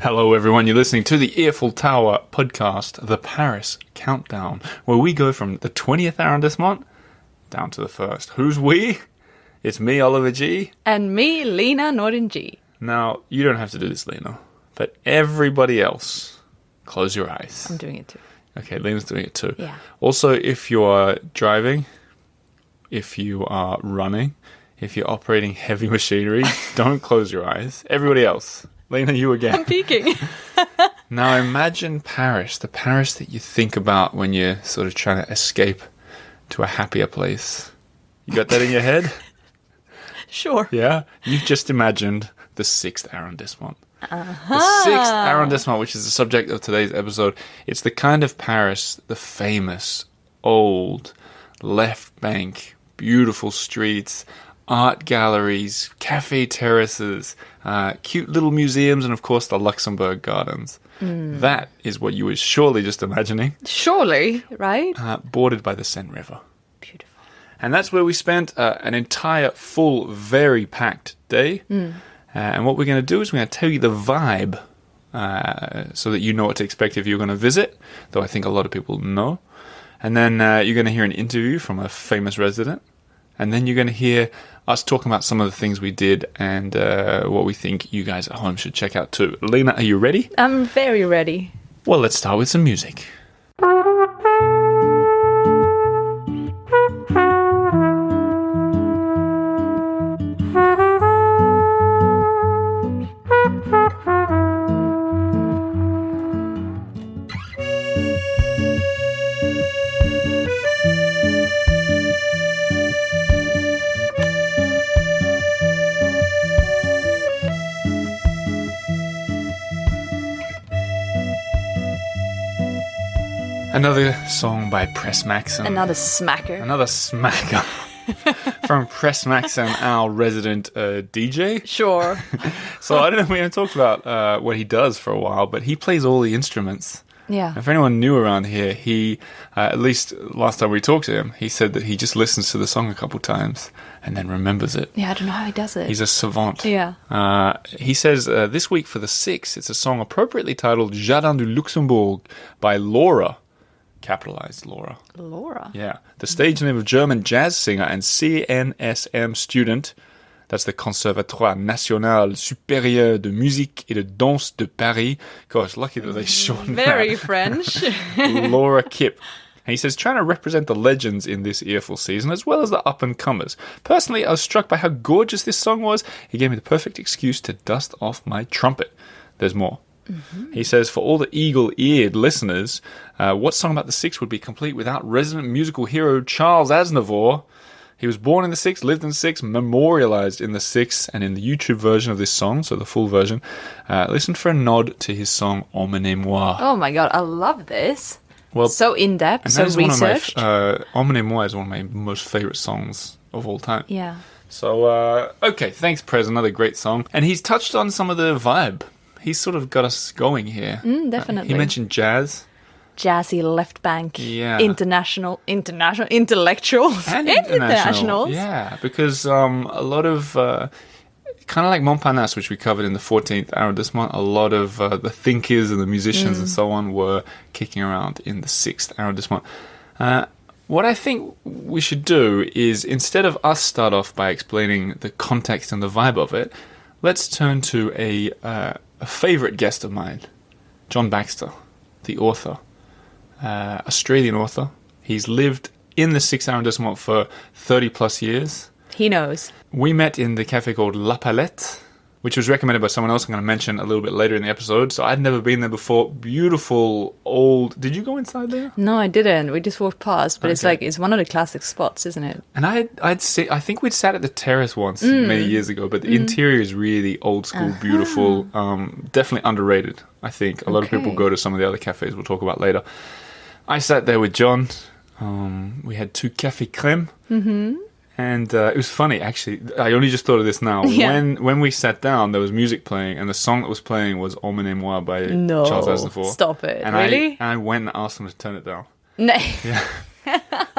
Hello everyone, you're listening to the Earful Tower podcast, the Paris Countdown, where we go from the 20th arrondissement down to the 1st. Who's we? It's me, Oliver G. And me, Lena Norden G. Now, you don't have to do this, Lena, but everybody else, close your eyes. I'm doing it too. Okay, Lena's doing it too. Yeah. Also, if you're driving, if you are running, if you're operating heavy machinery, don't close your eyes. Everybody else. Lena, you again. I'm peeking. Now imagine Paris, the Paris that you think about when you're sort of trying to escape to a happier place. You got that in your head? Sure. Yeah? You've just imagined the 6th arrondissement. Uh-huh. The 6th arrondissement, which is the subject of today's episode. It's the kind of Paris, the famous, old, left bank, beautiful streets, art galleries, cafe terraces, cute little museums, and of course the Luxembourg Gardens. That is what you were surely just imagining. Surely, right? Bordered by the Seine River. Beautiful. And that's where we spent an entire, full, very packed day. And what we're going to do is we're going to tell you the vibe so that you know what to expect if you're going to visit, though I think a lot of people know. And then you're going to hear an interview from a famous resident. And then you're going to hear us talking about some of the things we did and what we think you guys at home should check out too. Lena, are you ready? I'm very ready. Well, let's start with some music. Another song by Press Maxim. Another smacker. Another smacker from Press Maxim, our resident DJ. Sure. So I don't know if we haven't talked about what he does for a while, but he plays all the instruments. Yeah. If anyone new around here, he, at least last time we talked to him, he said that he just listens to the song a couple times and then remembers it. Yeah, I don't know how he does it. He's a savant. Yeah. He says this week for the 6th, it's a song appropriately titled Jardin du Luxembourg by Laura. Capitalized Laura. Laura. Yeah. The stage name of German jazz singer and CNSM student. That's the Conservatoire National Supérieur de Musique et de Danse de Paris. Gosh, lucky that they shortened Very that. French. Laura Kipp. And he says, trying to represent the legends in this earful season, as well as the up-and-comers. Personally, I was struck by how gorgeous this song was. He gave me the perfect excuse to dust off my trumpet. There's more. He says, for all the eagle-eared listeners, what song about the 6th would be complete without resident musical hero Charles Aznavour? He was born in the 6th, lived in the 6th, memorialized in the 6th, and in the YouTube version of this song, so the full version, listen for a nod to his song Emmenez-moi. Oh my god, I love this. Well, so in-depth, so researched. Emmenez-moi is one of my most favorite songs of all time. Yeah. So, okay, thanks, Prez, another great song. And he's touched on some of the vibe. He's sort of got us going here. Definitely. He mentioned jazz. Jazzy left bank. Yeah. International, intellectuals. And internationals. Yeah, because a lot of, kind of like Montparnasse, which we covered in the 14th arrondissement, a lot of the thinkers and the musicians and so on were kicking around in the 6th arrondissement. What I think we should do is, instead of us start off by explaining the context and the vibe of it, let's turn to a favorite guest of mine, John Baxter, the author, Australian author. He's lived in the 6th arrondissement for 30 plus years. He knows. We met in the cafe called La Palette, which was recommended by someone else I'm going to mention a little bit later in the episode. So I'd never been there before. Beautiful old... Did you go inside there? No, I didn't. We just walked past, but Okay. it's one of the classic spots, isn't it? And I think we'd sat at the terrace once many years ago, but the interior is really old school, beautiful, definitely underrated, I think. A lot of people go to some of the other cafes we'll talk about later. I sat there with John. We had 2 café crème. And it was funny, actually. I only just thought of this now. Yeah. When we sat down, there was music playing, and the song that was playing was Emmenez-moi by No, Charles Aznavour. stop it. And Really? I went and asked him to turn it down. No. Yeah.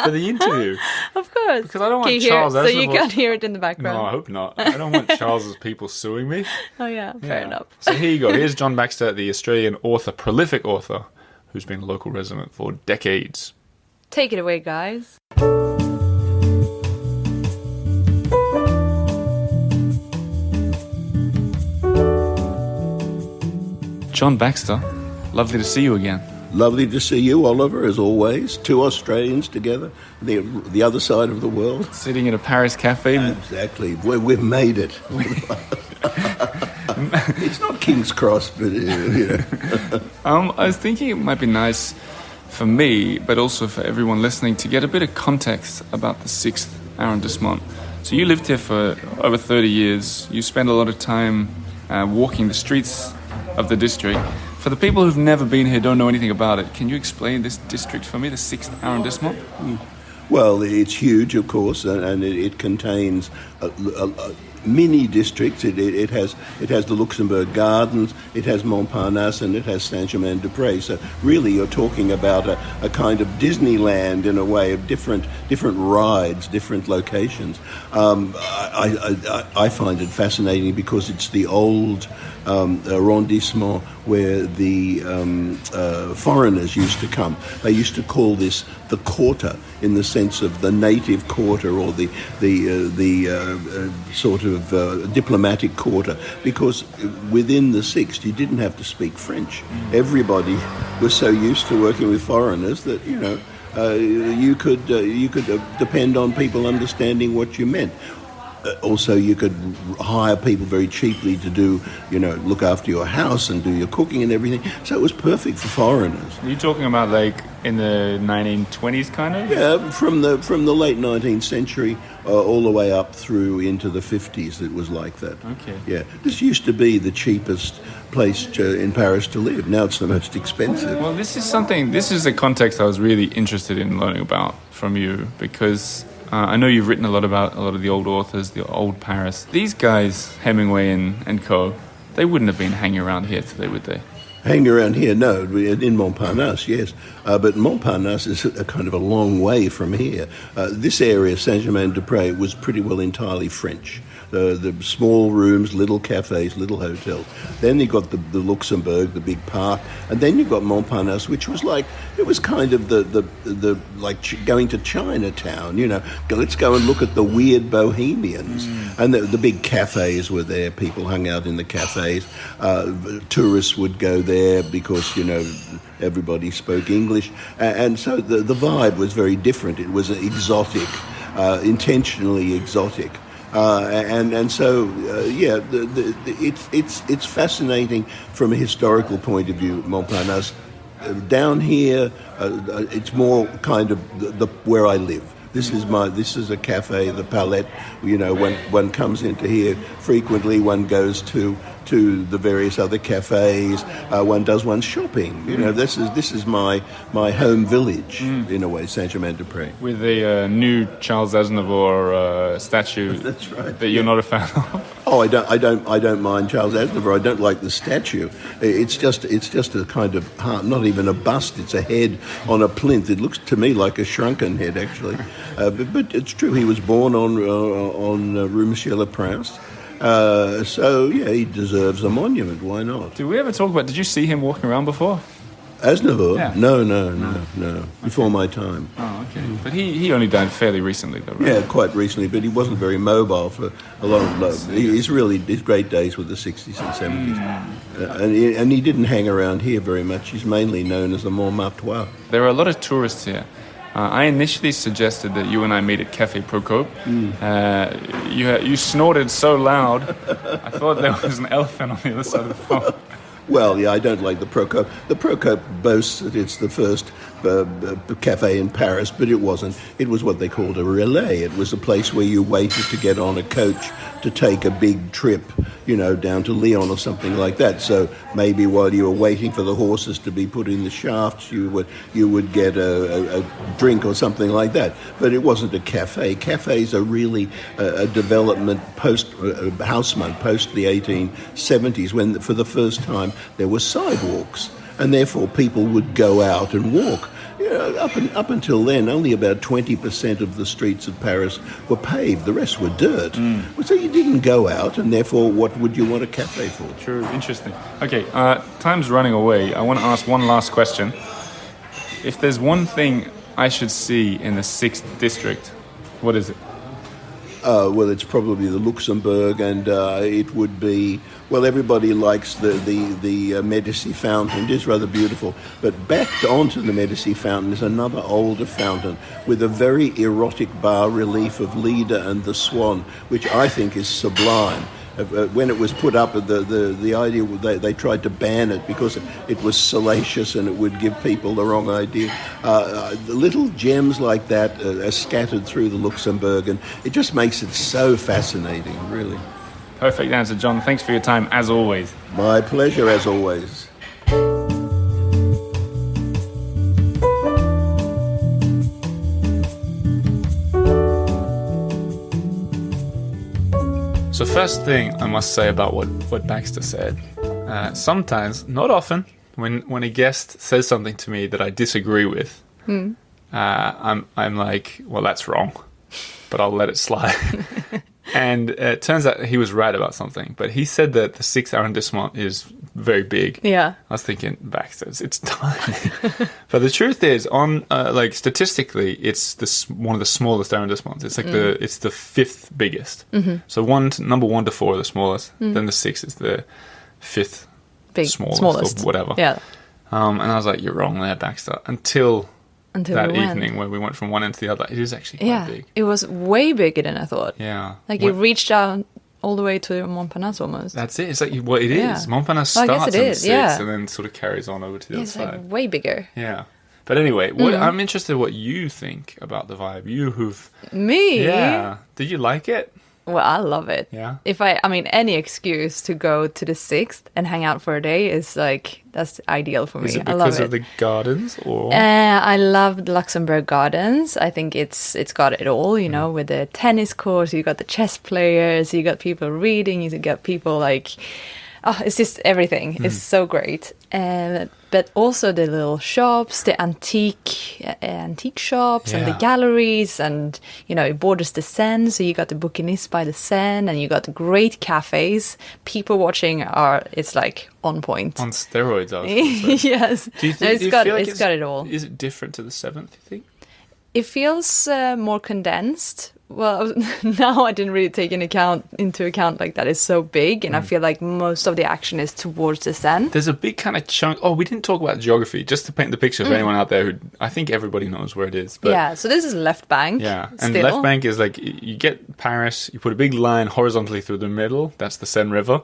for the interview. Of course. Because I don't want Can you Charles hear it? So you Aznavour- can't hear it in the background. No, I hope not. I don't want Charles's people suing me. Oh, yeah. Fair enough. So here you go. Here's John Baxter, the Australian author, prolific author, who's been a local resident for decades. Take it away, guys. John Baxter, lovely to see you again. Lovely to see you, Oliver, as always. Two Australians together, the other side of the world. Sitting in a Paris cafe. Exactly. We've made it. It's not King's Cross, but, I was thinking it might be nice for me, but also for everyone listening, to get a bit of context about the 6th arrondissement. So you lived here for over 30 years. You spent a lot of time walking the streets of the district. For the people who've never been here, don't know anything about it, can you explain this district for me, the 6th arrondissement? Well, it's huge, of course, and it contains mini districts. It has the Luxembourg Gardens, it has Montparnasse, and it has Saint-Germain-des-Prés. So really, you're talking about a kind of Disneyland in a way, of different rides, different locations. I find it fascinating because it's the old arrondissement where the foreigners used to come. They used to call this the quarter, in the sense of the native quarter, or the sort of diplomatic quarter, because within the 6th you didn't have to speak French. Everybody was so used to working with foreigners that you could depend on people understanding what you meant. Also, you could hire people very cheaply to do, look after your house and do your cooking and everything. So it was perfect for foreigners. Are you talking about like in the 1920s kind of? Yeah, from the late 19th century all the way up through into the 50s, it was like that. Okay. Yeah, this used to be the cheapest place in Paris to live. Now it's the most expensive. Well, this is a context I was really interested in learning about from you, because I know you've written a lot about a lot of the old authors, the old Paris. These guys, Hemingway and co., they wouldn't have been hanging around here today, would they? Hanging around here, no. In Montparnasse, yes. But Montparnasse is a kind of a long way from here. This area, Saint-Germain-des-Prés, was pretty well entirely French. The small rooms, little cafes, little hotels. Then you got the Luxembourg, the big park, and then you got Montparnasse, which was kind of the going to Chinatown. Let's go and look at the weird bohemians, and the big cafes were there. People hung out in the cafes. Tourists would go there because everybody spoke English, and so the vibe was very different. It was exotic, intentionally exotic. It's fascinating from a historical point of view, Montparnasse. Down here, it's more kind of where I live. This is a cafe, the Palette. One comes into here frequently. One goes to the various other cafes. One does one's shopping. This is my home village in a way, Saint-Germain-des-Prés. With the new Charles Aznavour statue. That's right. That you're not a fan of. Oh, I don't mind Charles Aznavour. I don't like the statue. It's just a kind of heart, not even a bust. It's a head on a plinth. It looks to me like a shrunken head, actually. But it's true. He was born on Rue Monsieur le Prince. He deserves a monument. Why not? Did we ever talk about? Did you see him walking around before? Aznavour? Yeah. No. Before my time. Oh, okay. But he only died fairly recently, though, right? Yeah, quite recently, but he wasn't very mobile for a long time. His great days were the 60s and 70s. And he didn't hang around here very much. He's mainly known as the Montmartre. There are a lot of tourists here. I initially suggested that you and I meet at Café Procope. You snorted so loud, I thought there was an elephant on the other side of the phone. Well, yeah, I don't like the Procope. The Procope boasts that it's the first cafe in Paris, but it wasn't. It was what they called a relais. It was a place where you waited to get on a coach to take a big trip, down to Lyon or something like that. So maybe while you were waiting for the horses to be put in the shafts, you would get a drink or something like that. But it wasn't a cafe. Cafes are really a development post Haussmann, post the 1870s, when for the first time there were sidewalks, and therefore people would go out and walk. Up until then, only about 20% of the streets of Paris were paved. The rest were dirt. So you didn't go out, and therefore, what would you want a cafe for? True, interesting. Okay, time's running away. I want to ask one last question. If there's one thing I should see in the 6th district, what is it? Well, it's probably the Luxembourg, and it would be... Well, everybody likes the Medici fountain. It is rather beautiful. But backed onto the Medici fountain is another older fountain with a very erotic bas-relief of Leda and the Swan, which I think is sublime. When it was put up, the idea they tried to ban it because it was salacious and it would give people the wrong idea. The little gems like that are scattered through the Luxembourg, and it just makes it so fascinating, really. Perfect answer, John. Thanks for your time, as always. My pleasure, as always. So first thing I must say about what Baxter said, sometimes, not often, when a guest says something to me that I disagree with, I'm like, well, that's wrong, but I'll let it slide. And it turns out he was right about something, but he said that the 6th arrondissement is very big. Yeah. I was thinking, Baxter, it's tiny. But the truth is, statistically, it's one of the smallest arrondissements. It's like it's the 5th biggest. So number 1 to 4 are the smallest. Then the 6th is the 5th smallest. Or whatever. Yeah. And I was like, you're wrong there, Baxter. Until that we evening where we went from one end to the other. It is actually quite big. It was way bigger than I thought. Yeah. Like it reached down all the way to Montparnasse almost. That's it. It's like what it is. Montparnasse Well, starts in the 6th and then sort of carries on over to the other It's side. like way bigger. Yeah. But anyway, I'm interested in what you think about the vibe. You who've... Me? Yeah. Did you like it? Well, I love it. Yeah. Any excuse to go to the 6th and hang out for a day is like, that's ideal for me. Is it I love because it. of the gardens or? I love the Luxembourg Gardens. I think it's got it all, with the tennis courts, you got the chess players, you got people reading, you got people like, it's just everything. It's so great. But also the little shops, the antique shops and the galleries, and it borders the Seine, so you got the bouquiniste by the Seine, and you got great cafes. People watching it's like on point. On steroids, I was gonna say. Yes. Do you think, it's got it all. Is it different to the 7th, you think? It feels more condensed. Well, now I didn't really take into account like that it's so big, and I feel like most of the action is towards the Seine. There's a big kind of chunk. Oh, we didn't talk about geography. Just to paint the picture for anyone out there who I think everybody knows where it is. But yeah, so this is left bank. Yeah, and still. left bank is like you get Paris. You put a big line horizontally through the middle. That's the Seine River.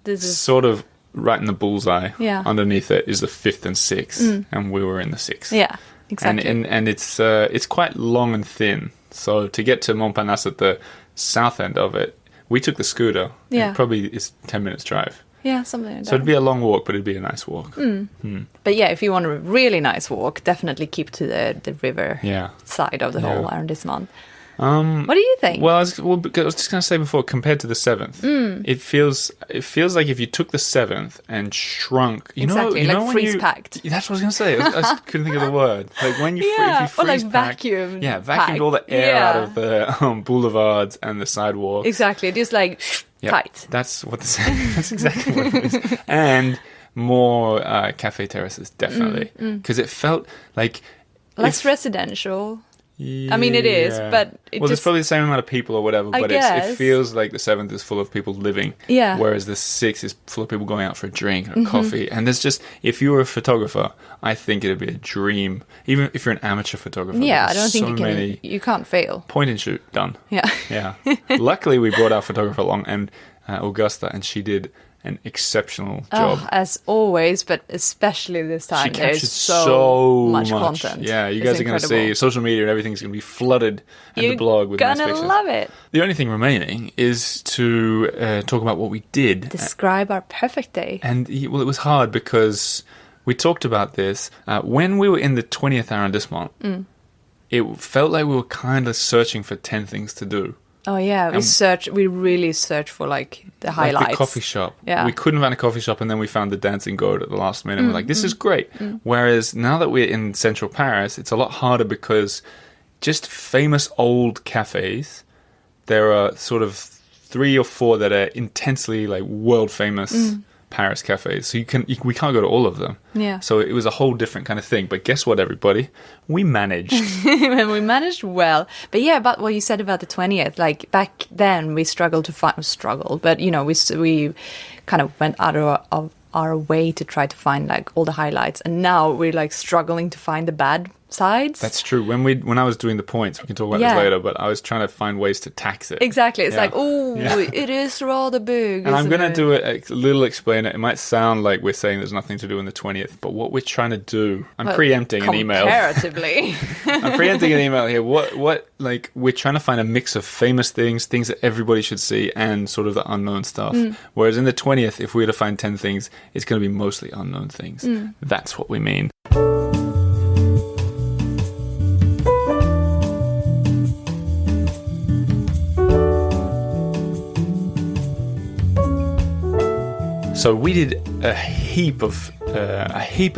This is sort of right in the bullseye. Yeah. Underneath it is the 5th and 6th, and we were in the 6th. Yeah, exactly. And it's quite long and thin. So to get to Montparnasse at the south end of it, we took the scooter. Yeah. It probably is 10 minutes drive. Yeah, something like that. So it'd be a long walk, but it'd be a nice walk. But yeah, if you want a really nice walk, definitely keep to the river side of the whole arrondissement. What do you think? Well, I was just going to say before, compared to the 7th, it feels like if you took the 7th and shrunk, exactly, like when freeze packed. That's what I was going to say. I just couldn't think of the word. Like when you, if you freeze or like pack, vacuum. Yeah, vacuumed all the air out of the boulevards and the sidewalks. Exactly, just like tight. That's what that's exactly what it is. And more cafe terraces, definitely, because it felt like less residential. I mean, it is, but there's probably the same amount of people or whatever, but it feels like the 7th is full of people living, whereas the 6th is full of people going out for a drink or coffee. And there's just, if you were a photographer, I think it'd be a dream, even if you're an amateur photographer. Yeah, I don't think you can't fail. Point and shoot, done. Yeah. Luckily, we brought our photographer along, and Augusta, and she did an exceptional job. As always, but especially this time. She captured There's so much content. Yeah, you guys are going to see social media and everything's going to be flooded in the blog with nice pictures. You're going to love it. The only thing remaining is to talk about what we did. Describe our perfect day. And, it was hard because we talked about this. When we were in the 20th arrondissement, it felt like we were kind of searching for 10 things to do. Oh yeah, we really search for like the highlights. Like the coffee shop. Yeah. We couldn't find a coffee shop, and then we found the Dancing Goat at the last minute. We're like, this is great. Whereas now that we're in central Paris, it's a lot harder because just famous old cafes, there are sort of 3 or 4 that are intensely like world famous Paris cafes. So we can't go to all of them. Yeah. So it was a whole different kind of thing. But guess what, everybody? We managed. We managed well. But yeah, about what you said about the 20th, like back then we struggled to find, but you know, we kind of went out of our way to try to find like all the highlights. And now we're like struggling to find the bad sides. That's true. When I was doing the points, we can talk about this later, but I was trying to find ways to tax it. Exactly. It's like, it is rather big. And I'm going to do a little explainer. It might sound like we're saying there's nothing to do in the 20th, but what we're trying to do, I'm preempting an email. Comparatively. I'm preempting an email here. What, like, we're trying to find a mix of famous things that everybody should see, and sort of the unknown stuff. Whereas in the 20th, if we were to find 10 things, it's going to be mostly unknown things. That's what we mean. So we did a heap of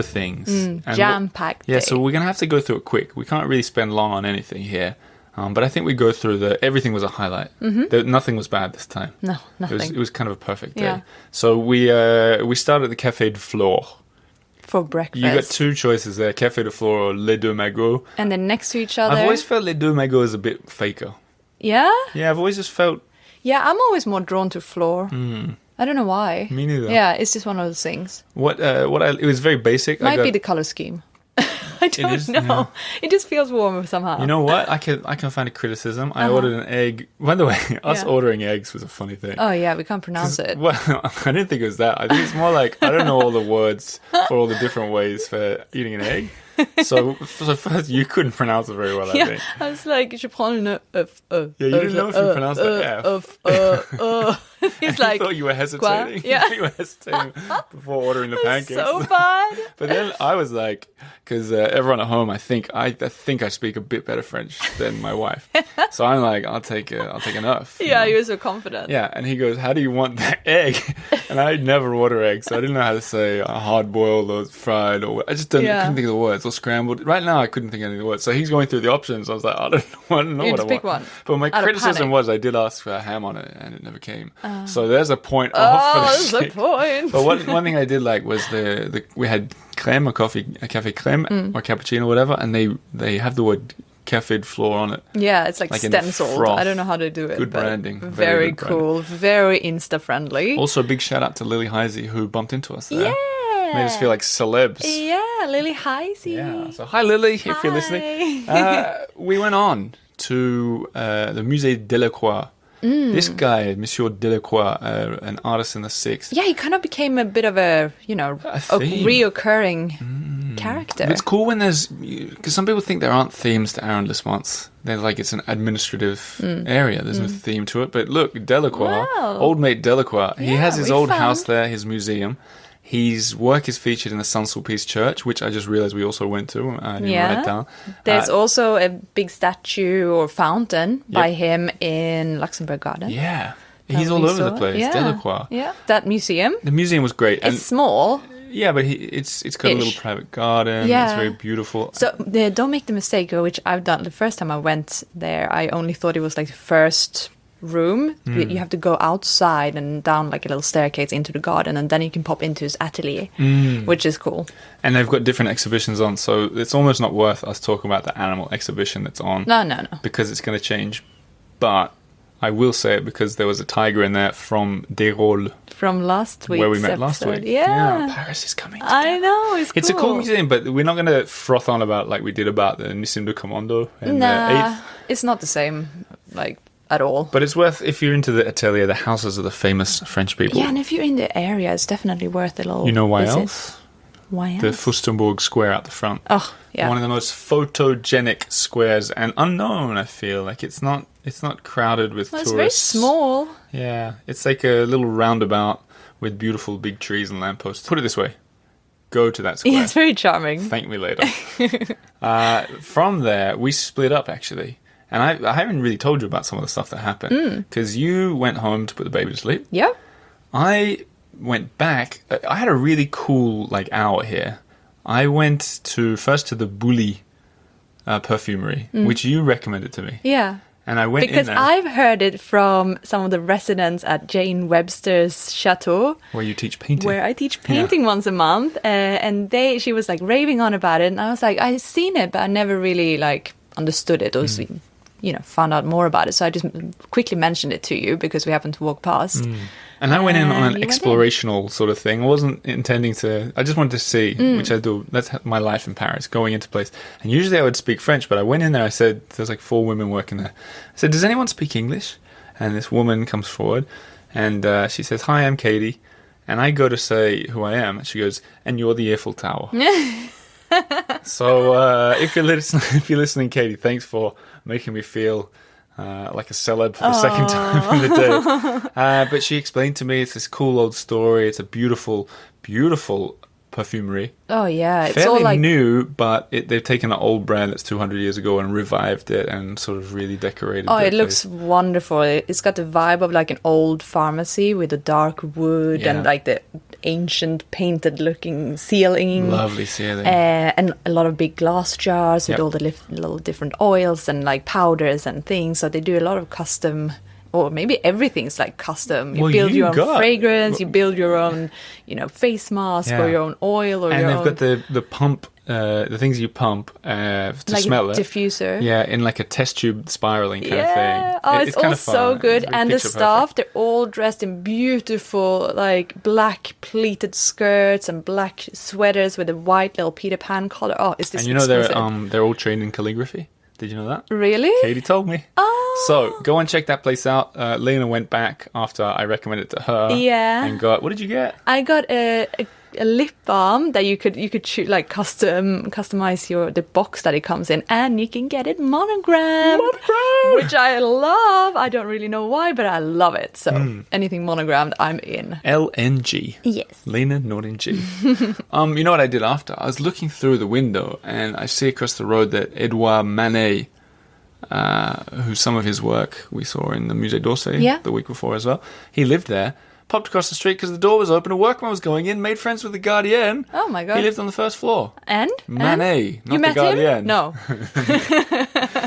things, jam-packed. Yeah, so we're gonna have to go through it quick. We can't really spend long on anything here, but I think we go through everything was a highlight. Nothing was bad this time. No, nothing. It was kind of a perfect day. Yeah. So we started at the Café de Flore. For breakfast. You got 2 choices there: Café de Flore or Les Deux Magots. And then next to each other. I've always felt Les Deux Magots is a bit faker. Yeah? Yeah, I've always just felt. Yeah, I'm always more drawn to Flore. I don't know why. Me neither. Yeah, it's just one of those things. It was very basic. Might be the color scheme. I don't know. Yeah. It just feels warmer somehow. You know what? I can find a criticism. I ordered an egg. By the way, us ordering eggs was a funny thing. Oh yeah, we can't pronounce it. Well, I didn't think it was that. I think it's more like I don't know all the words for all the different ways for eating an egg. So first, you couldn't pronounce it very well, I think. I was like, je prends une F. Yeah, you didn't know if you pronounced the F. He's like, I thought you were hesitating. Quoi? Yeah. You were hesitating before ordering the pancakes. So bad. But then I was like, because everyone at home, I think I speak a bit better French than my wife. So I'm like, I'll take an F. Yeah, you were so confident. Yeah, and he goes, how do you want that egg? And I never order eggs, so I didn't know how to say hard boiled or fried or I just couldn't think of the words, or scrambled. Right now, I couldn't think of any of the words. So he's going through the options. I was like, I don't know what I want. Pick one. But my criticism was I did ask for ham on it, and it never came. So there's a point off. There's a point. But one thing I did like was we had crème, a café crème or cappuccino, whatever, and they have the word Café de Flore on it. Yeah, it's like stenciled. I don't know how to do it. Good branding. Very cool. Branding. Very Insta-friendly. Also, big shout out to Lily Heisey, who bumped into us there. Yeah. Made us feel like celebs. Yeah, Lily Heisey. Yeah. So hi, Lily, if you're listening. We went on to the Musée Delacroix. This guy, Monsieur Delacroix, an artist in the 60s. Yeah, he kind of became a bit of a reoccurring character. It's cool when because some people think there aren't themes to arrondissements. They're like it's an administrative area. There's no theme to it. But look, Delacroix, old mate Delacroix, he has his old house there, his museum. His work is featured in the Saint-Sulpice Church, which I just realized we also went to. I didn't write it down. There's also a big statue or fountain by him in Luxembourg Garden. Yeah. He's all over the place. Yeah. Delacroix. Yeah. That museum. The museum was great. It's small. Yeah, but it's got a little private garden. Yeah. It's very beautiful. So don't make the mistake, which I've done the first time I went there. I only thought it was like the first room. You have to go outside and down like a little staircase into the garden, and then you can pop into his atelier, which is cool. And they've got different exhibitions on, so it's almost not worth us talking about the animal exhibition that's on. No. Because it's going to change. But I will say it because there was a tiger in there from Desrolles. From last week. Where we met last week. Yeah. Paris is coming together. I know, it's cool. It's a cool museum, but we're not going to froth on about like we did about the Nissim de Commando and the 8th. It's not the same, like, at all. But it's worth, if you're into the atelier, the houses of the famous French people. Yeah, and if you're in the area, it's definitely worth a little You know why visit. else? Why else? The Fürstenberg Square out the front. Oh, yeah. One of the most photogenic squares and unknown, I feel. Like it's not crowded with tourists. It's very small. Yeah. It's like a little roundabout with beautiful big trees and lampposts. Put it this way. Go to that square. Yeah, it's very charming. Thank me later. From there, we split up, actually. And I haven't really told you about some of the stuff that happened. Because you went home to put the baby to sleep. Yeah. I went back. I had a really cool, like, hour here. I went first to the Bully perfumery, which you recommended to me. Yeah. And I went because in there. I've heard it from some of the residents at Jane Webster's chateau. Where you teach painting. Where I teach painting once a month. And she was like raving on about it. And I was like, I've seen it, but I never really like understood it or found out more about it. So I just quickly mentioned it to you because we happened to walk past. And I went in on an explorational sort of thing. I wasn't intending to... I just wanted to see, which I do. That's my life in Paris, going into place. And usually I would speak French, but I went in there, I said... There's like 4 women working there. I said, does anyone speak English? And this woman comes forward, and she says, hi, I'm Katie. And I go to say who I am, and she goes, and you're the Earful Tower. So if you're listening, Katie, thanks for making me feel... like a celeb for the second time in the day. But she explained to me it's this cool old story. It's a beautiful, beautiful perfumery. Oh, yeah. It's Fairly all like new, but they've taken an old brand that's 200 years ago and revived it and sort of really decorated it. Oh, it looks wonderful. It's got the vibe of like an old pharmacy with the dark wood and like the ancient painted looking ceiling. Lovely ceiling. And a lot of big glass jars with all the little different oils and like powders and things. So they do a lot of custom, or maybe everything's like custom. You build your own fragrance, you build your own, face mask or your own oil or your own... And they've got the pump, the things you pump to like smell it. Like a diffuser. Yeah, in like a test tube spiraling kind of thing. Oh, it's all so good. And the staff, they're all dressed in beautiful, like black pleated skirts and black sweaters with a white little Peter Pan collar. Oh, it's just exquisite. They're all trained in calligraphy. Did you know that? Really? Katie told me. Oh. So go and check that place out. Lena went back after I recommended it to her. Yeah. And got, what did you get? I got a lip balm that you could shoot, like customize the box that it comes in, and you can get it monogrammed, which I love. I don't really know why, but I love it. So anything monogrammed, I'm in. LNG. Yes. Lena, not in G. You know what I did after? I was looking through the window, and I see across the road that Edouard Manet, who some of his work we saw in the Musée d'Orsay the week before as well, he lived there. Popped across the street because the door was open, a workman was going in, made friends with the Gardien. Oh my God. He lived on the first floor. And? Manet, not you met the Gardien. him? No.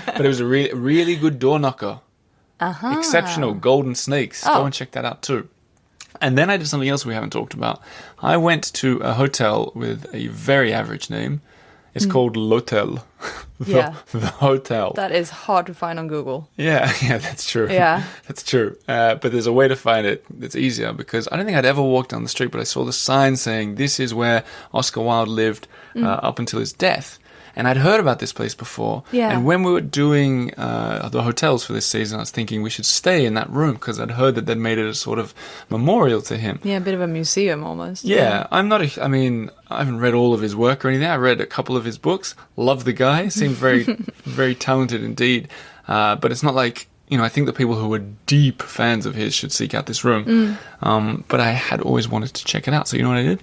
But it was a really good door knocker. Exceptional, golden snakes. Go and check that out too. And then I did something else we haven't talked about. I went to a hotel with a very average name. It's called L'Hotel. The hotel. That is hard to find on Google. Yeah, that's true. Yeah. That's true. But there's a way to find it that's easier, because I don't think I'd ever walked down the street, but I saw the sign saying this is where Oscar Wilde lived up until his death. And I'd heard about this place before. Yeah. And when we were doing the hotels for this season, I was thinking we should stay in that room because I'd heard that they'd made it a sort of memorial to him. Yeah, a bit of a museum almost. Yeah. I haven't read all of his work or anything. I read a couple of his books. Love the guy. Seemed very, very talented indeed. But it's not like, I think the people who are deep fans of his should seek out this room. But I had always wanted to check it out. So you know what I did?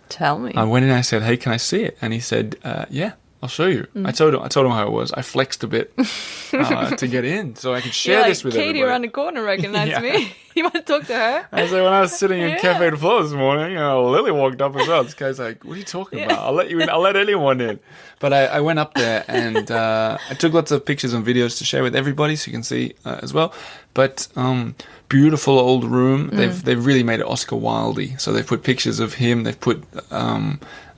Tell me. I went in and I said, hey, can I see it? And he said, yeah. I'll show you. I told him how it was. I flexed a bit to get in, so I could share this with Katie everybody. around the corner recognized me. You want to talk to her? I said, when I was sitting in Café de Flore this morning, Lily walked up as well. This guy's like, what are you talking about? I'll let you in. I'll let anyone in. But I went up there and I took lots of pictures and videos to share with everybody so you can see as well. But beautiful old room. They've really made it Oscar Wilde-y. So they've put pictures of him. They've put...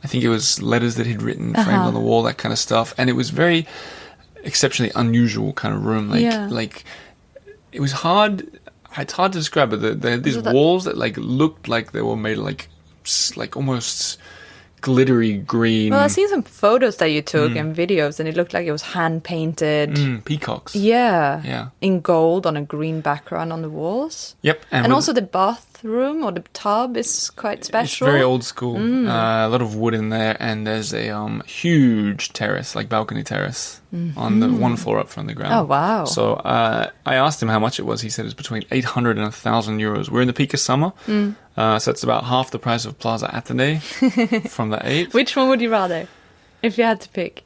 I think it was letters that he'd written framed on the wall, that kind of stuff. And it was very exceptionally unusual kind of room. Like it was hard. It's hard to describe, but they had these walls that looked like they were made of like almost glittery green. Well, I've seen some photos that you took and videos, and it looked like it was hand painted. Peacocks. Yeah. In gold on a green background on the walls. Yep. And also the bathroom or the tub is quite special. It's very old school. A lot of wood in there, and there's a huge terrace, like balcony terrace, on the one floor up from the ground. Oh, wow. So I asked him how much it was. He said it's between 800 and 1,000 euros. We're in the peak of summer, so it's about half the price of Plaza Athénée from the 8th. Which one would you rather, if you had to pick?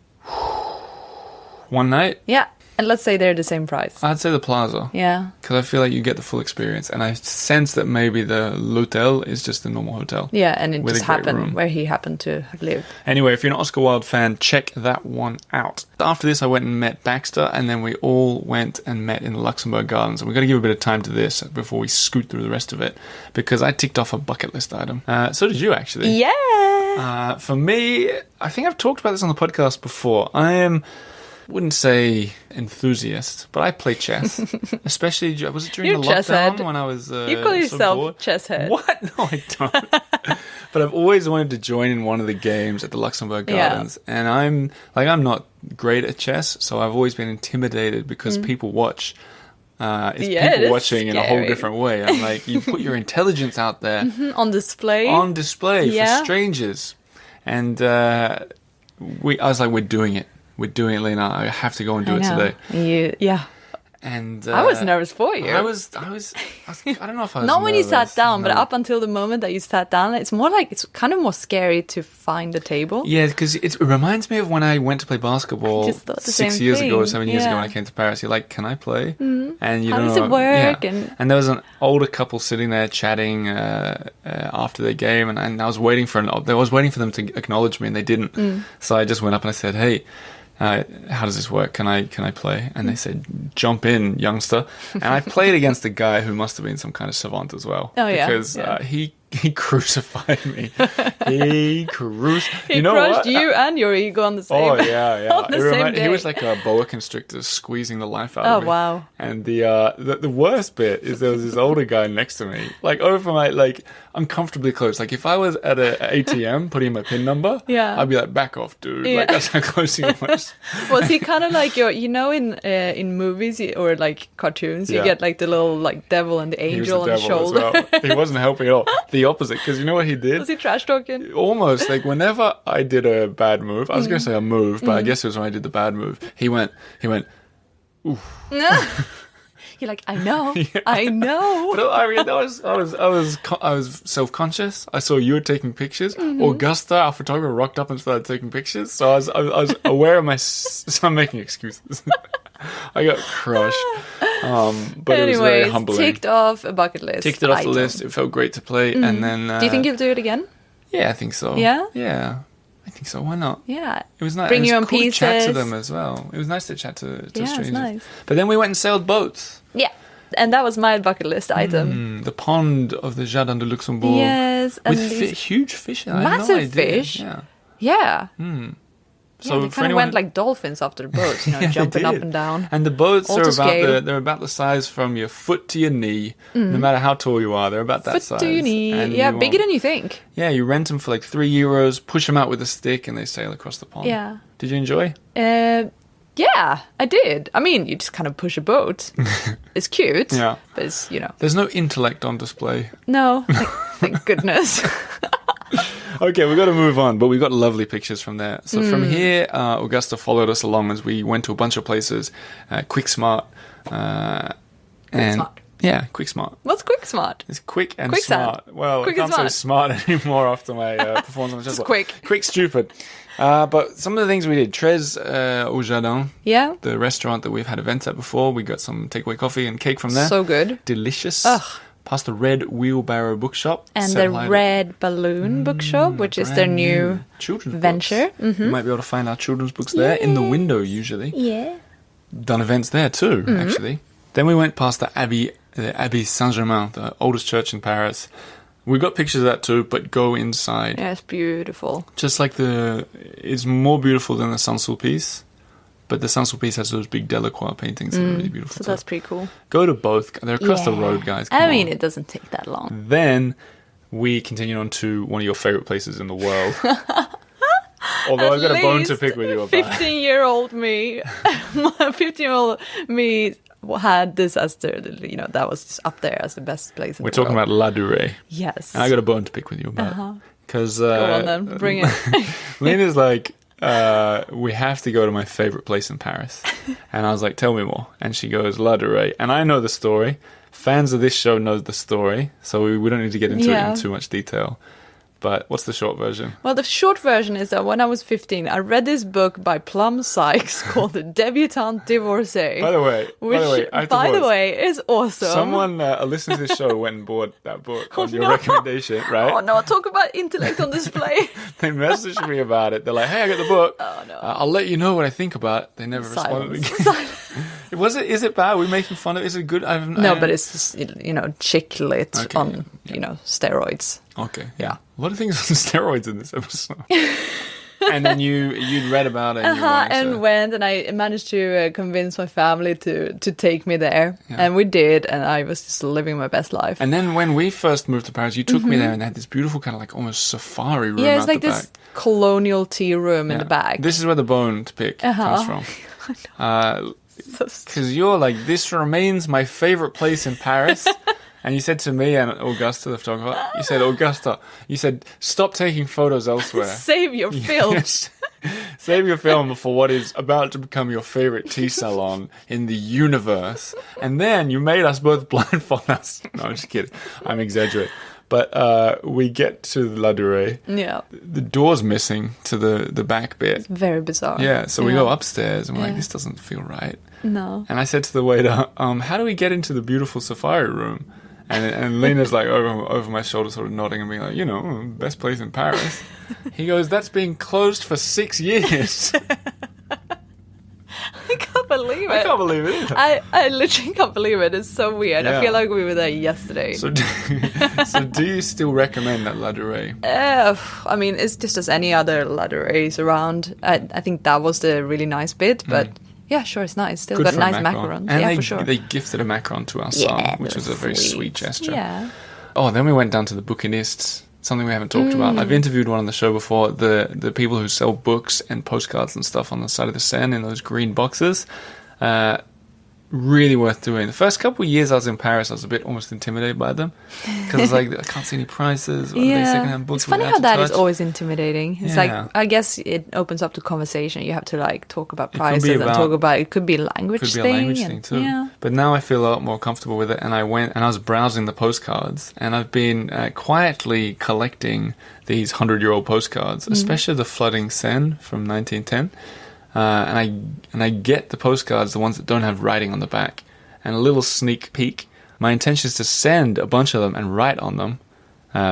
One night? Yeah. And let's say they're the same price. I'd say the Plaza. Yeah. Because I feel like you get the full experience. And I sense that maybe the L'Hotel is just a normal hotel. Yeah, and it with just a great happened room. where he happened to have lived. Anyway, if you're an Oscar Wilde fan, check that one out. After this, I went and met Baxter, and then we all went and met in the Luxembourg Gardens. And we've got to give a bit of time to this before we scoot through the rest of it, because I ticked off a bucket list item. So did you, actually. Yeah! For me, I think I've talked about this on the podcast before. Wouldn't say enthusiast, but I play chess. Especially, was it during You're the chess lockdown head. when I was You call yourself bored? chess head. What? No, I don't. But I've always wanted to join in one of the games at the Luxembourg Gardens. And I'm not great at chess, so I've always been intimidated because people watch. It's people watching in a whole different way. I'm like, you put your intelligence out there. On display. For strangers. And I was like, we're doing it. We're doing it, Lena. I have to go and do it today. And I was nervous for you. I don't know if I was Not when you nervous. sat down, but No. up until the moment that you sat down, it's kind of more scary to find the table. Yeah, because it reminds me of when I went to play basketball I just thought the 6 same years ago or thing. 7 years ago Yeah. when I came to Paris. You're like, can I play? And you How don't does know. it work? Yeah. And there was an older couple sitting there chatting after their game, and I was waiting for them to acknowledge me, and they didn't. So I just went up and I said, hey. How does this work? Can I play? And they said, jump in, youngster. And I played against a guy who must have been some kind of savant as well. Oh, yeah. Because he crucified me. He crushed crushed you and your ego on the same Oh, yeah. on the same day. He was like a boa constrictor squeezing the life out of me. Oh, wow. And the worst bit is there was this older guy next to me, like over my, like, uncomfortably close. Like, if I was at an ATM putting in my PIN number, I'd be like, back off, dude. Yeah. Like, that's how close he was. Was he kind of like in movies or like cartoons, you Yeah. get like the little like devil and the He was angel on the devil as shoulder? well. He wasn't helping at all. The opposite, because you know what he did? Was he trash talking? Almost, like, whenever I did a bad move, I was going to say a move, but I guess it was when I did the bad move. He went, You're like, I know, I know. But I mean, I was self-conscious. I saw you were taking pictures. Augusta, our photographer, rocked up and started taking pictures. So I was aware of my. So I'm making excuses. I got crushed. But it was very Anyways, humbling. ticked off a bucket list. Ticked it off item. the list. It felt great to play. And then. Do you think you'll do it again? Yeah, I think so. Yeah? Yeah, I think so. Why not? Yeah. It was nice. Bring It was your own cool to chat to pieces. them as well. It was nice to chat to Yeah, it's strangers. nice. But then we went and sailed boats. Yeah. And that was my bucket list item. The pond of the Jardin de Luxembourg. Yes. And With these huge fish. I had no massive idea. fish. Yeah. Yeah. So Yeah, they for kind of anyone went like dolphins after the boats, Yeah, they jumping up did. and down. And the boats All are to about scale. they're about the size from your foot to your knee. No matter how tall you are, they're about that Foot size. to your knee. And Yeah, you, bigger than you think. Yeah, you rent them for like €3, push them out with a stick, and they sail across the pond. Yeah. Did you enjoy? Yeah, I did. I mean, you just kind of push a boat. It's cute. Yeah. But it's, There's no intellect on display. no. Thank goodness. Okay, we've got to move on, but we got lovely pictures from there. So from here, Augusta followed us along as we went to a bunch of places. Quick Smart. Smart. Yeah, Quick Smart. What's Quick Smart? It's quick and Quicksand. smart. Well, Quick I and can't say smart anymore after my performance on the Just chessboard. quick. Quick, stupid. But some of the things we did. Tres au Jardin, Yeah. the restaurant that we've had events at before. We got some takeaway coffee and cake from there. So good. Delicious. Ugh. Past the Red Wheelbarrow Bookshop. And Said the hi to- Red Balloon Bookshop, which is their brand new children's venture. Books. You might be able to find our children's books there in the window usually. Yeah. Done events there too, actually. Then we went past the Abbey Saint-Germain, the oldest church in Paris. We got pictures of that too, but go inside. Yeah, it's beautiful. Just like it's more beautiful than the Saint-Sulpice, but the Saint-Sulpice has those big Delacroix paintings that are really beautiful So too. that's pretty cool. Go to both. They're across the road, guys. Come I mean, on. it doesn't take that long. Then we continued on to one of your favorite places in the world. Although I've got a bone to pick with you about. 15-year-old me, 15-year-old me had this as that was just up there as the best place in We're the talking world. about La Durée. Yes. And I got a bone to pick with you about. Because Go on then, bring it. Lena's like, we have to go to my favorite place in Paris. And I was like, tell me more. And she goes, La Durée. And I know the story. Fans of this show know the story. So we don't need to get into it in too much detail. But what's the short version? Well, the short version is that when I was 15, I read this book by Plum Sykes called The Debutante Divorcée. By the way, is awesome. Someone, a listener to this show, went and bought that book on your recommendation, right? Oh no, talk about intellect on display. They messaged me about it. They're like, hey, I got the book. Oh no. I'll let you know what I think about it. They never responded again. Is it bad? Are we making fun of it? Is it good? But it's just, chick lit on, steroids. Okay, yeah. A lot of things on steroids in this episode. And then you'd read about it. And I managed to convince my family to take me there. Yeah. And we did, and I was just living my best life. And then when we first moved to Paris, you took me there and they had this beautiful kind of like almost safari room. Yeah, it's like this colonial tea room in the back. This is where the bone to pick comes from. Because you're like, this remains my favorite place in Paris. And you said to me and Augusta, the photographer, you said, stop taking photos elsewhere. Save your film. Yes. Save your film for what is about to become your favorite tea salon in the universe. And then you made us both blindfold us. No, I'm just kidding. I'm exaggerating. But we get to the La Durée. Yeah. The door's missing to the back bit. It's very bizarre. Yeah, so we go upstairs and we're like, this doesn't feel right. No. And I said to the waiter, how do we get into the beautiful safari room? And Lena's like over my shoulder sort of nodding and being like, best place in Paris. He goes, that's been closed for 6 years. I can't believe it. I can't believe it either. I literally can't believe it. It's so weird. Yeah. I feel like we were there yesterday. So do you still recommend that La Durée? I mean, it's just as any other La Durées around. I think that was the really nice bit, but... Yeah, sure, it's nice. Still Good got nice macarons. And for sure. They gifted a macaron to our son, which was a very sweet gesture. Yeah. Oh, then we went down to the bouquiniste, something we haven't talked about. I've interviewed one on the show before, the people who sell books and postcards and stuff on the side of the Seine in those green boxes. Really worth doing. The first couple of years I was in Paris, I was a bit almost intimidated by them because I was like, I can't see any prices. Are they secondhand books? It's funny how that is always intimidating. It's like, I guess it opens up to conversation. You have to like talk about prices and talk about, it could be a language thing too. Yeah. But now I feel a lot more comfortable with it, and I went and I was browsing the postcards, and I've been quietly collecting these 100-year-old postcards, especially the flooding Seine from 1910. And I get the postcards, the ones that don't have writing on the back, and a little sneak peek. My intention is to send a bunch of them and write on them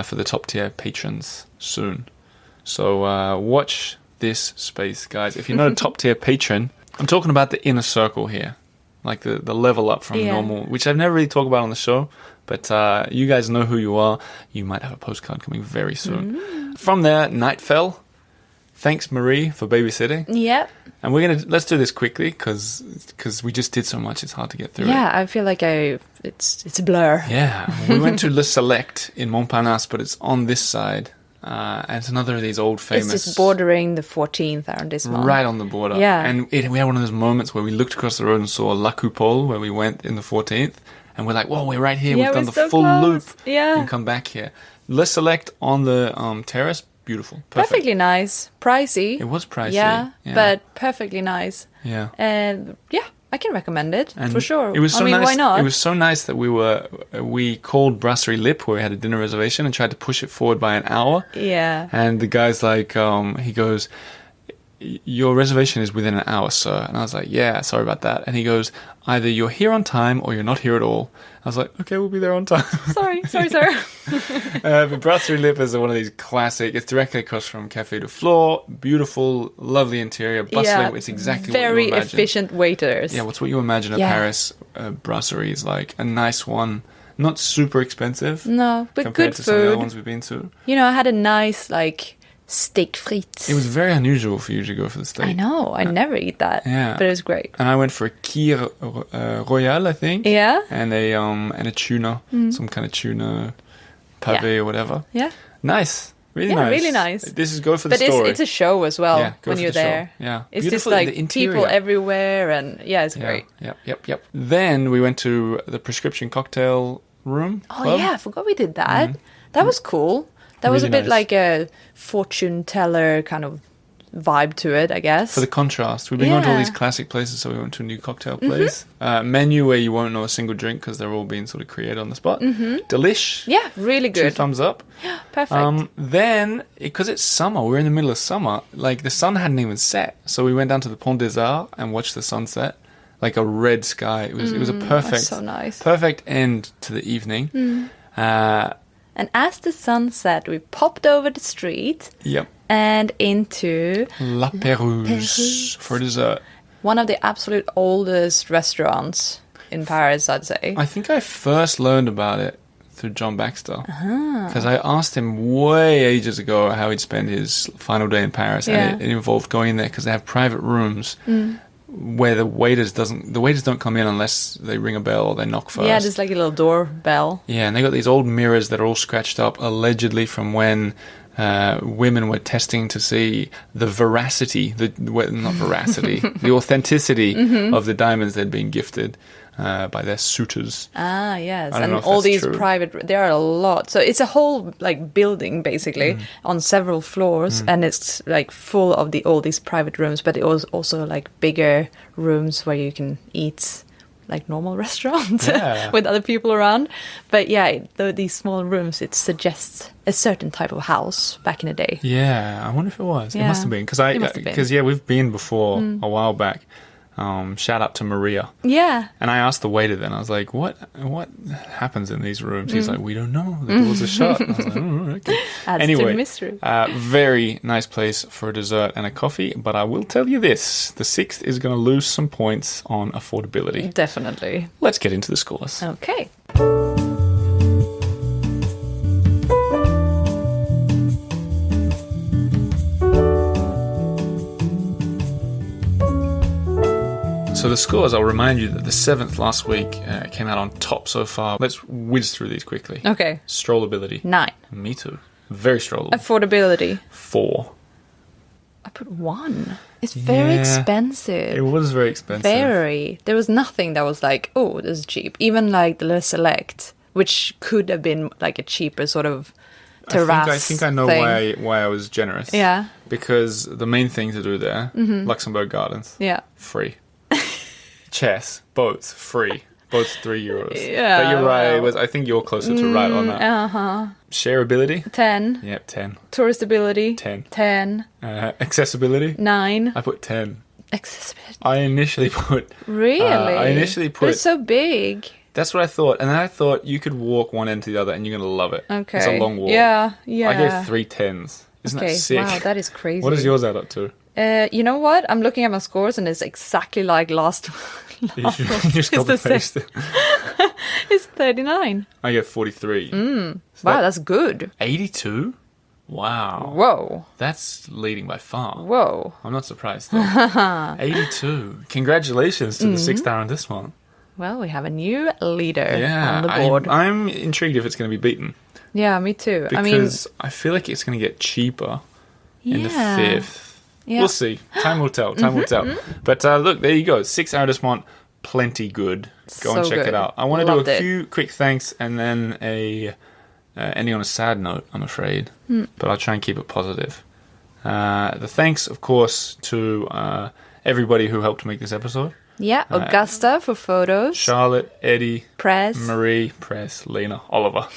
for the top tier patrons soon. So watch this space, guys. If you're not a top tier patron, I'm talking about the inner circle here, like the level up from normal, which I've never really talked about on the show. But you guys know who you are. You might have a postcard coming very soon. From there, night fell. Thanks, Marie, for babysitting. Yep. And let's do this quickly because we just did so much. It's hard to get through. Yeah, I feel like it's a blur. Yeah, we went to Le Select in Montparnasse, but it's on this side, and it's another of these old famous. It's just bordering the 14th arrondissement. Right on the border. Yeah. And we had one of those moments where we looked across the road and saw La Coupole, where we went in the 14th, and we're like, "Whoa, we're right here. We've done the full loop. Yeah. And come back here." Le Select on the terrace. Beautiful. Perfect. Perfectly nice. Pricey. It was pricey. Yeah, but perfectly nice. Yeah. And I can recommend it for sure. It was so nice. Why not? It was so nice that we called Brasserie Lip, where we had a dinner reservation, and tried to push it forward by an hour. Yeah. And the guy's like, he goes, your reservation is within an hour, sir. And I was like, yeah, sorry about that. And he goes, either you're here on time or you're not here at all. I was like, okay, we'll be there on time. Sorry, sir. But Brasserie Lip is one of these classic. It's directly across from Café de Flore. Beautiful, lovely interior, bustling. Yeah, it's exactly what you imagine. Very efficient waiters. Yeah, what's what you imagine a Paris brasserie is like. A nice one, not super expensive. No, but compared good to food. Some of the other ones we've been to. I had a nice steak frites. It was very unusual for you to go for the steak. I know. I never eat that. Yeah. But it was great. And I went for a Kir Royal, I think. Yeah. And a tuna, some kind of tuna pavé or whatever. Yeah. Nice. Really nice. Really nice. This is go for the story. But it's a show as well when you're there. Show. Yeah. It's beautiful, just like people everywhere and it's great. Yep. Then we went to the prescription cocktail room. Oh yeah, I forgot we did that. That was cool. That was a bit like a fortune teller kind of vibe to it, I guess. For the contrast. We've been going to all Yeah. these classic places, so we went to a new cocktail place. Menu where you won't know a single drink because they're all being sort of created on the spot. Delish. Yeah, really 2 good. thumbs up. Perfect. Then, because it's summer, we're in the middle of summer, like the sun hadn't even set. So we went down to the Pont des Arts and watched the sunset. Like a red sky. It was a perfect, so nice. perfect end to the evening. And as the sun set, we popped over the street Yep. and into La Pérouse for dessert. one of the absolute oldest restaurants in Paris, I'd say. I think I first learned about it through John Baxter. Because I asked him way ages ago how he'd spend his final day in Paris. Yeah. And it involved going there because they have private rooms where the waiters don't come in unless they ring a bell or they knock first. Yeah, there's like a little doorbell. Yeah, and they got these old mirrors that are all scratched up, allegedly from when women were testing to see the veracity, the authenticity of the diamonds they'd been gifted by their suitors. Ah, yes. I don't And know if all that's these true. private, there are a lot. So it's a whole like building basically on several floors, and it's like full of all these private rooms, but it was also like bigger rooms where you can eat like normal restaurants Yeah. with other people around. But yeah, these small rooms, it suggests a certain type of house back in the day. Yeah, I wonder if it was. It Yeah. must have been It must have been. because we've been before a while back. Shout out to Maria. Yeah. And I asked the waiter then, I was like, what happens in these rooms? He's like, we don't know. The doors are shut. I was like, oh, okay. Adds to Anyway, the mystery. very nice place for a dessert and a coffee. But I will tell you this, the 6th is going to lose some points on affordability. Definitely. Let's get into the scores. Okay. So the scores, I'll remind you that the 7th last week came out on top so far. Let's whiz through these quickly. Okay. Strollability. 9. Me too. Very strollable. Affordability. 4. I put 1. It's very Yeah. expensive. It was very expensive. Very. There was nothing that was like, oh, this is cheap. Even like the Le Select, which could have been like a cheaper sort of terrace. I think I know thing. why I was generous. Yeah. Because the main thing to do there, Luxembourg Gardens, Yeah. free. Chess, boats, free. Boats €3. Yeah, But you're right. well. I think you're closer to right on that. Shareability? 10. Yep, 10. Touristability. 10. 10. Accessibility? 9. I put 10. Accessibility. I initially put... Really? I initially But put... it's so big. That's what I thought. And then I thought you could walk one end to the other and you're going to love it. Okay. It's a long walk. Yeah, yeah. I gave 3 10s. Isn't Okay, that sick? wow, that is crazy. What does yours add up to? You know what? I'm looking at my scores and it's exactly like last You should just It's copy the same. paste it. It's 39. I get 43. So Wow, that's good. 82? Wow. Whoa. That's leading by far. Whoa. I'm not surprised though. 82. Congratulations to the 6th arrondissement. Well, we have a new leader Yeah. on the board. I'm intrigued if it's going to be beaten. Yeah, me too. Because I feel like it's going to get cheaper in the 5th. Yeah. We'll see. Time will tell. Time will tell. But look, there you go. 6th arrondissement, plenty good. Go and So check good. it out. I want to do Loved a it. few quick thanks and then ending on a sad note, I'm afraid. But I'll try and keep it positive. The thanks, of course, to everybody who helped make this episode. Yeah, Augusta for photos. Charlotte, Eddie, Press. Marie, Press, Lena, Oliver.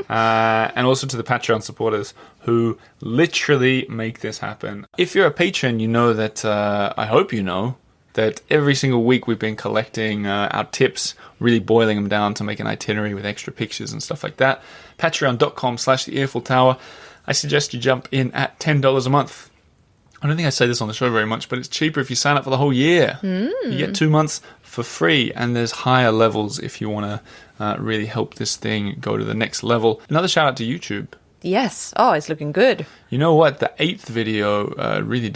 And also to the Patreon supporters who literally make this happen. If you're a patron, you know that, I hope you know, that every single week we've been collecting our tips, really boiling them down to make an itinerary with extra pictures and stuff like that. Patreon.com/the Earful Tower. I suggest you jump in at $10 a month. I don't think I say this on the show very much, but it's cheaper if you sign up for the whole year. You get 2 months for free, and there's higher levels if you want to really help this thing go to the next level. Another shout out to YouTube. Yes. Oh, it's looking good. You know what? The 8th video really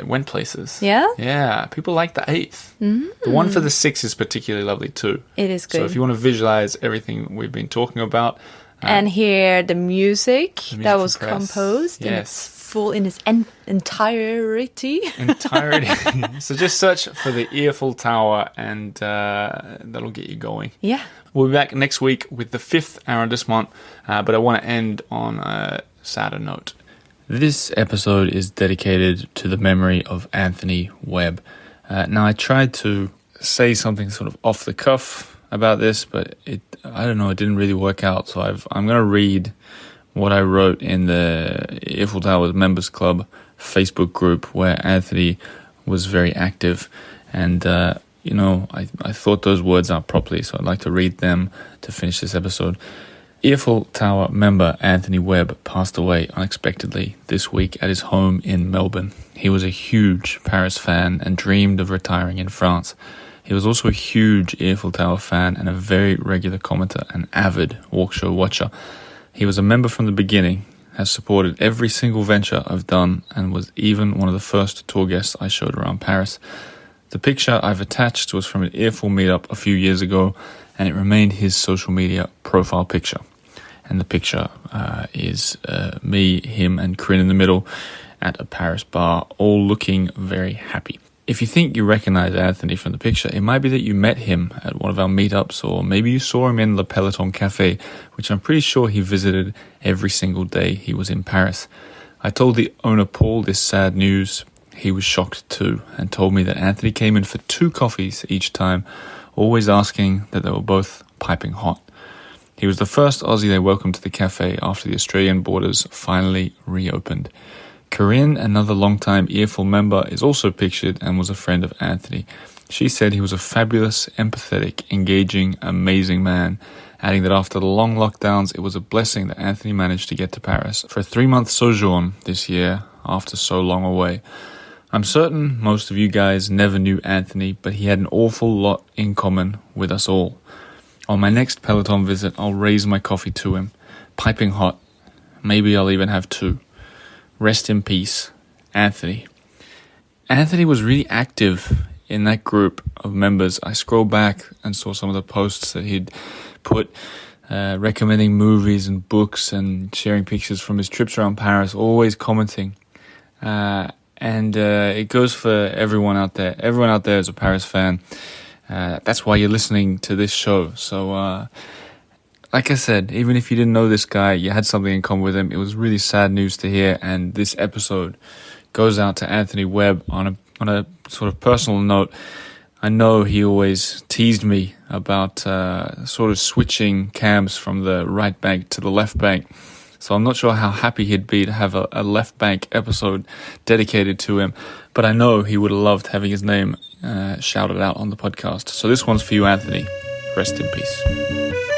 went places. Yeah? Yeah, people like the 8th. The one for the 6th is particularly lovely too. It is good. So if you want to visualize everything we've been talking about. And hear the music that from was Press. composed in Yes. its full, in its entirety. Entirety. So just search for the Earful Tower and that'll get you going. Yeah. We'll be back next week with the 5th arrondissement, but I want to end on a sadder note. This episode is dedicated to the memory of Anthony Webb. Now, I tried to say something sort of off the cuff about this, but it didn't really work out. So I'm going to read what I wrote in the Earful Tower Members Club Facebook group where Anthony was very active. And, I thought those words out properly, so I'd like to read them to finish this episode. Earful Tower member Anthony Webb passed away unexpectedly this week at his home in Melbourne. He was a huge Paris fan and dreamed of retiring in France. He was also a huge Earful Tower fan and a very regular commenter and avid walk show watcher. He was a member from the beginning, has supported every single venture I've done, and was even one of the first tour guests I showed around Paris. The picture I've attached was from an Earful meetup a few years ago, and it remained his social media profile picture. And the picture is me, him, and Corinne in the middle at a Paris bar, all looking very happy. If you think you recognize Anthony from the picture, it might be that you met him at one of our meetups, or maybe you saw him in Le Peloton Cafe, which I'm pretty sure he visited every single day he was in Paris. I told the owner Paul this sad news. He was shocked too, and told me that Anthony came in for 2 coffees each time, always asking that they were both piping hot. He was the first Aussie they welcomed to the cafe after the Australian borders finally reopened. Corinne, another long-time Earful member, is also pictured and was a friend of Anthony. She said he was a fabulous, empathetic, engaging, amazing man, adding that after the long lockdowns, it was a blessing that Anthony managed to get to Paris for a 3-month sojourn this year after so long away. I'm certain most of you guys never knew Anthony, but he had an awful lot in common with us all. On my next Peloton visit, I'll raise my coffee to him, piping hot. Maybe I'll even have 2. Rest in peace, Anthony. Anthony was really active in that group of members. I scrolled back and saw some of the posts that he'd put, recommending movies and books and sharing pictures from his trips around Paris, always commenting. And it goes for everyone out there. Everyone out there is a Paris fan. That's why you're listening to this show. So, like I said, even if you didn't know this guy, you had something in common with him. It was really sad news to hear, and this episode goes out to Anthony Webb on a sort of personal note. I know he always teased me about sort of switching cams from the right bank to the left bank. So I'm not sure how happy he'd be to have a left bank episode dedicated to him, but I know he would have loved having his name shouted out on the podcast. So this one's for you, Anthony. Rest in peace.